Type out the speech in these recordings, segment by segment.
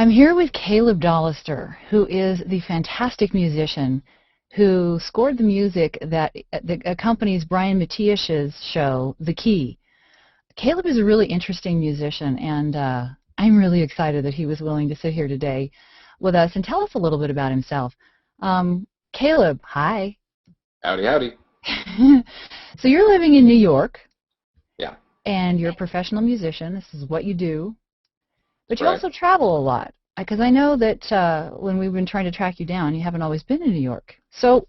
I'm here with Caleb Dolister, who is the fantastic musician who scored the music that accompanies Brian Matiash's show, The Key. Caleb is a really interesting musician, and I'm really excited that he was willing to sit here today with us and tell us a little bit about himself. Caleb, hi. Howdy, howdy. So you're living in New York. Yeah. And you're a professional musician. This is what you do. But you Right. also travel a lot, because I know that when we've been trying to track you down, you haven't always been in New York. So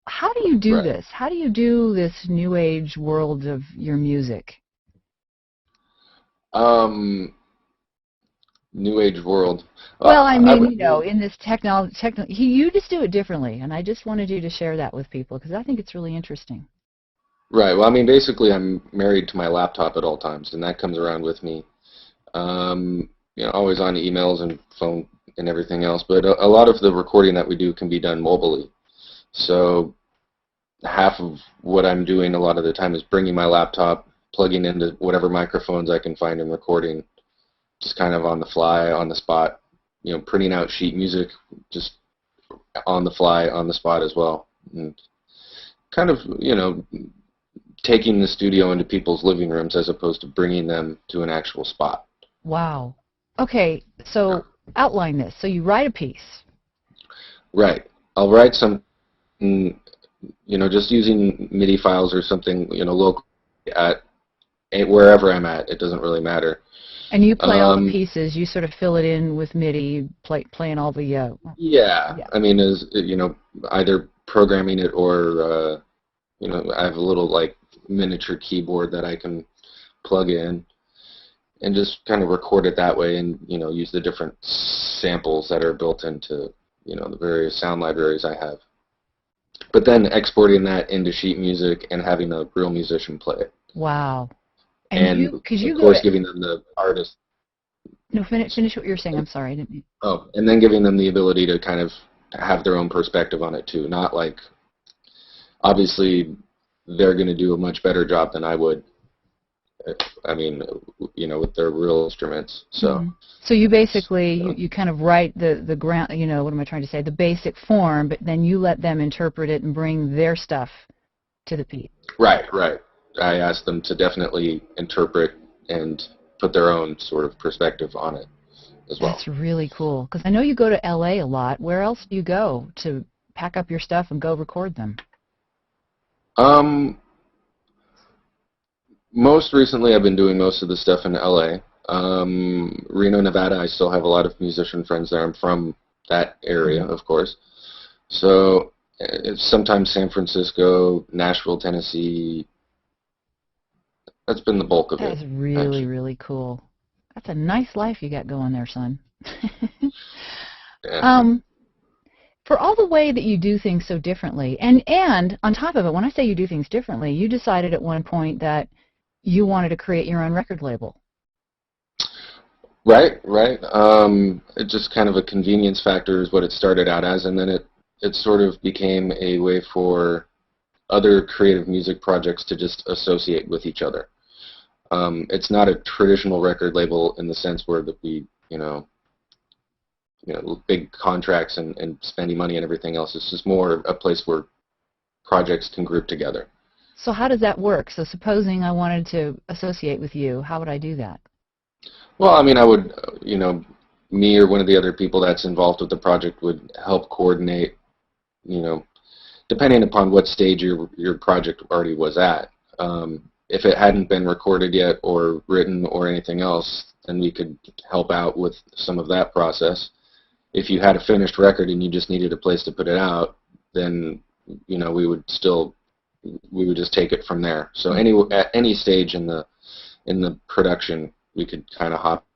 how do you do this? How do you do this new age world of your music? New age world. Well, I mean, you know, in this technology, you just do it differently, and I just wanted you to share that with people because I think it's really interesting. Right. Well, I mean, basically, I'm married to my laptop at all times, and that comes around with me. You know, always on emails and phone and everything else. But a lot of the recording that we do can be done mobilely. So half of what I'm doing a lot of the time is bringing my laptop, plugging into whatever microphones I can find and recording, just kind of on the fly, on the spot. You know, printing out sheet music, just on the fly, on the spot as well. And kind of, you know, taking the studio into people's living rooms as opposed to bringing them to an actual spot. Wow. Okay, so outline this. So you write a piece. Right. I'll write some, you know, just using MIDI files or something, you know, local at wherever I'm at. It doesn't really matter. And you play all the pieces. You sort of fill it in with MIDI, playing all the. Yeah. I mean, as you know, either programming it or, you know, I have a little like miniature keyboard that I can plug in and just kind of record it that way, and you know, use the different samples that are built into, you know, the various sound libraries I have. But then exporting that into sheet music and having a real musician play it. Wow. And of course, giving them the artist. No, finish what you're saying. I'm sorry, I didn't mean. Oh, and then giving them the ability to kind of have their own perspective on it too. Not like, obviously, they're going to do a much better job than I would. I mean, you know, with their real instruments. So. So you basically you kind of write the ground. You know, what am I trying to say? The basic form, but then you let them interpret it and bring their stuff to the piece. Right. Right. I ask them to definitely interpret and put their own sort of perspective on it as well. That's really cool, because I know you go to LA a lot. Where else do you go to pack up your stuff and go record them? Most recently, I've been doing most of the stuff in LA. Reno, Nevada, I still have a lot of musician friends there. I'm from that area, of course. So sometimes San Francisco, Nashville, Tennessee. That's been the bulk of it. That's really, really cool. That's a nice life you got going there, son. Yeah. For all the way that you do things so differently, and on top of it, when I say you do things differently, you decided at one point that you wanted to create your own record label. Right, right. It just kind of a convenience factor is what it started out as, and then it sort of became a way for other creative music projects to just associate with each other. It's not a traditional record label in the sense where that we, you know, big contracts and spending money and everything else. It's just more a place where projects can group together. So how does that work? So supposing I wanted to associate with you, how would I do that? Well, I mean, I would, you know, me or one of the other people that's involved with the project would help coordinate, you know, depending upon what stage your project already was at. If it hadn't been recorded yet or written or anything else, then we could help out with some of that process. If you had a finished record and you just needed a place to put it out, then, you know, we would just take it from there. So at any stage in the production, we could kind of hop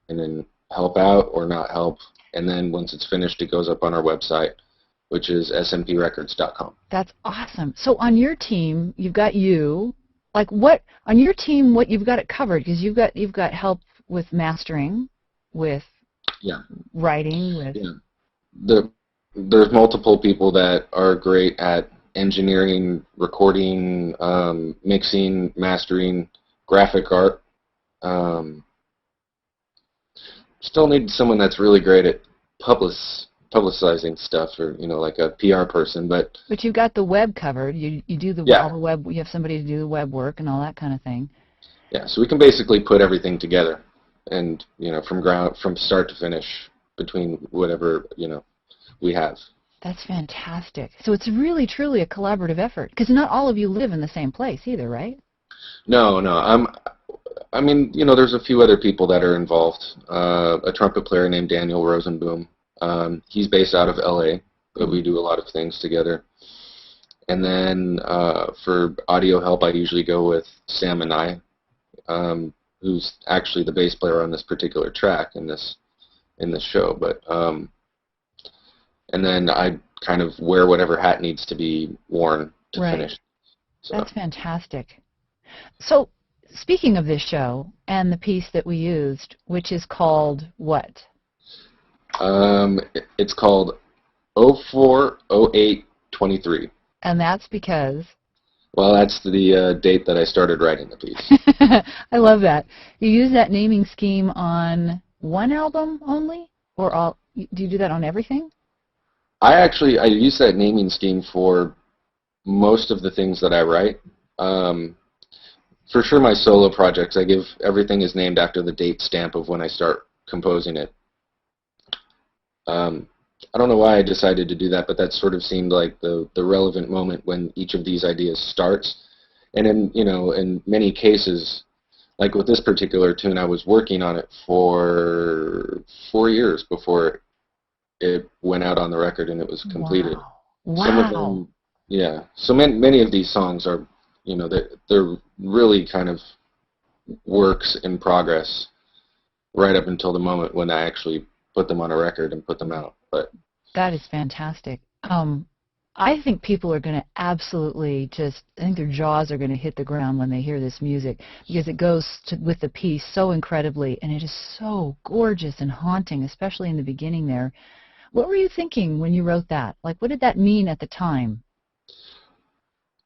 in and help out or not help. And then once it's finished, it goes up on our website, which is smprecords.com. That's awesome. So on your team, you've got you. Like what on your team? What you've got it covered, because you've got help with mastering, with writing, with. Yeah. There's multiple people that are great at engineering, recording, mixing, mastering, graphic art. still need someone that's really great at publicizing stuff, or like a PR person. But you've got the web covered. You do all yeah, the web. You have somebody to do the web work and all that kind of thing. yeah. So we can basically put everything together, and from start to finish between whatever we have. That's fantastic. So it's really truly a collaborative effort, because not all of you live in the same place either, right? No, no. I mean, there's a few other people that are involved. A trumpet player named Daniel Rosenboom. He's based out of LA, but we do a lot of things together. And then for audio help, I usually go with Sam and I, who's actually the bass player on this particular track in this show. But and then I kind of wear whatever hat needs to be worn to finish. So. That's fantastic. So, speaking of this show and the piece that we used, which is called what? It's called 04/08/23. And that's because? Well, that's the date that I started writing the piece. I love that. You use that naming scheme on one album only? Or all? Do you do that on everything? I use that naming scheme for most of the things that I write. For sure, my solo projects, everything is named after the date stamp of when I start composing it. I don't know why I decided to do that, but that sort of seemed like the relevant moment when each of these ideas starts. And in many cases, like with this particular tune, I was working on it for 4 years before it went out on the record and it was completed. Wow. Some of them, yeah. So many of these songs are, they're really kind of works in progress right up until the moment when I actually put them on a record and put them out. But that is fantastic. I think people are going to absolutely I think their jaws are going to hit the ground when they hear this music, because it goes with the piece so incredibly, and it is so gorgeous and haunting, especially in the beginning there. What were you thinking when you wrote that? Like, what did that mean at the time?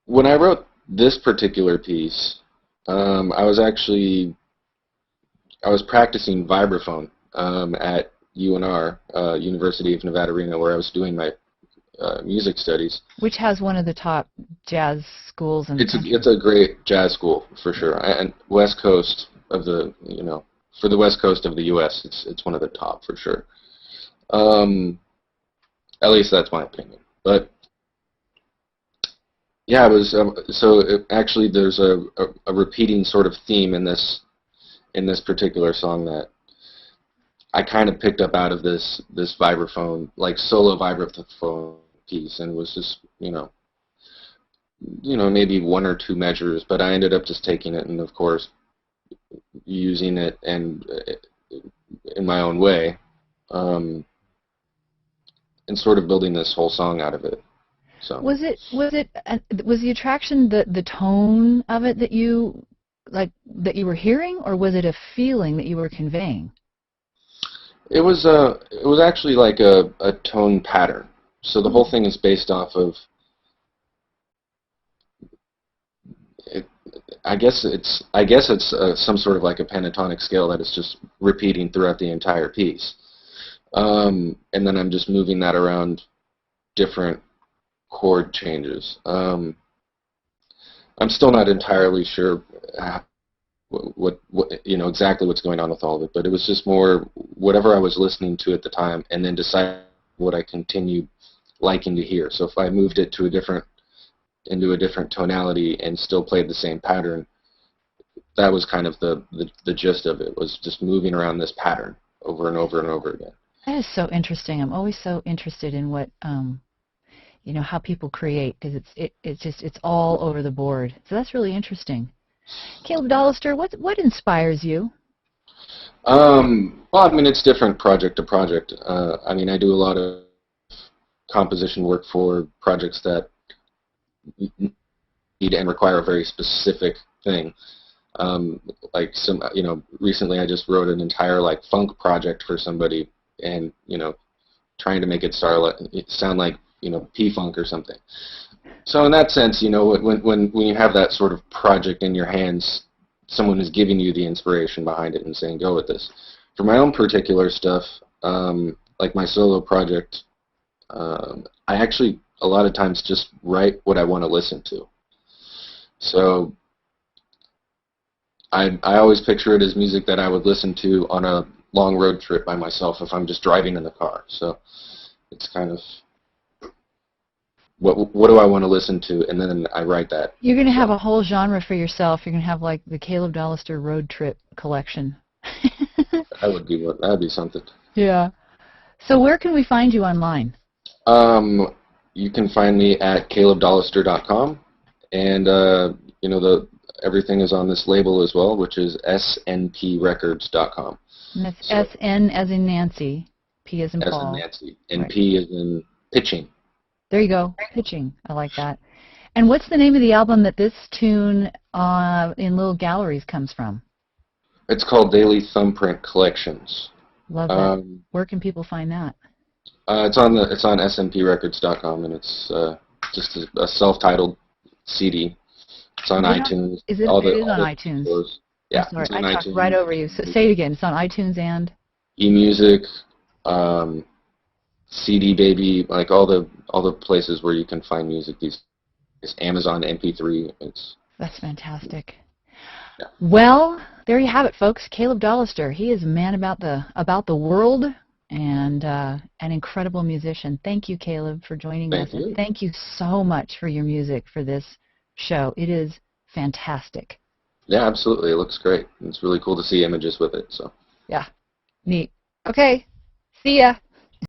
When I wrote this particular piece, I was practicing vibraphone at UNR, University of Nevada, Reno, where I was doing my music studies. Which has one of the top jazz schools in the country. It's a great jazz school for sure, and West Coast of the for the West Coast of the U.S. it's one of the top for sure. At least that's my opinion. But yeah, it was actually there's a repeating sort of theme in this particular song that I kind of picked up out of this vibraphone, like solo vibraphone piece, and it was just maybe 1 or 2 measures, but I ended up just taking it and of course using it and in my own way. And sort of building this whole song out of it. So was the attraction the tone of it that you were hearing, or was it a feeling that you were conveying? It was actually like a tone pattern. So the whole thing is based off of it. I guess it's some sort of like a pentatonic scale that is just repeating throughout the entire piece. And then I'm just moving that around different chord changes. I'm still not entirely sure what exactly what's going on with all of it, but it was just more whatever I was listening to at the time, and then decide what I continued liking to hear. So if I moved it to into a different tonality and still played the same pattern, that was kind of the gist of it, was just moving around this pattern over and over and over again. That is so interesting. I'm always so interested in what how people create, because it's all over the board. So that's really interesting. Caleb Dolister, what inspires you? Well, I mean, it's different project to project. I mean, I do a lot of composition work for projects that need and require a very specific thing. Like recently I just wrote an entire funk project for somebody, and trying to make it sound like P-funk or something. So in that sense, when you have that sort of project in your hands, someone is giving you the inspiration behind it and saying, go with this. For my own particular stuff, like my solo project, I actually a lot of times just write what I want to listen to. So I always picture it as music that I would listen to on a long road trip by myself if I'm just driving in the car. So it's kind of what do I want to listen to, and then I write that. You're going to have a whole genre for yourself. You're going to have like the Caleb Dolister road trip collection. That'd be something. Yeah. So where can we find you online? You can find me at calebdolister.com, and everything is on this label as well, which is snprecords.com. And that's SN as in Nancy, P as in Paul. S in Nancy, and right. P as in pitching. There you go, pitching. I like that. And what's the name of the album that this tune in LIL Galleries comes from? It's called Daily Thumbprint Collections. Love that. Where can people find that? It's on snprecords.com, and it's just a self-titled CD. It's on iTunes. It is on iTunes. Stores. Yeah, I'm sorry, I talked right over you. So say it again. It's on iTunes and eMusic, CD Baby, like all the places where you can find music. It's Amazon MP3. That's fantastic. Yeah. Well, there you have it, folks. Caleb Dolister. He is a man about the world and an incredible musician. Thank you, Caleb, for joining us. Thank you. And thank you so much for your music for this show. It is fantastic. Yeah, absolutely. It looks great. It's really cool to see images with it. So. Yeah, neat. Okay, see ya.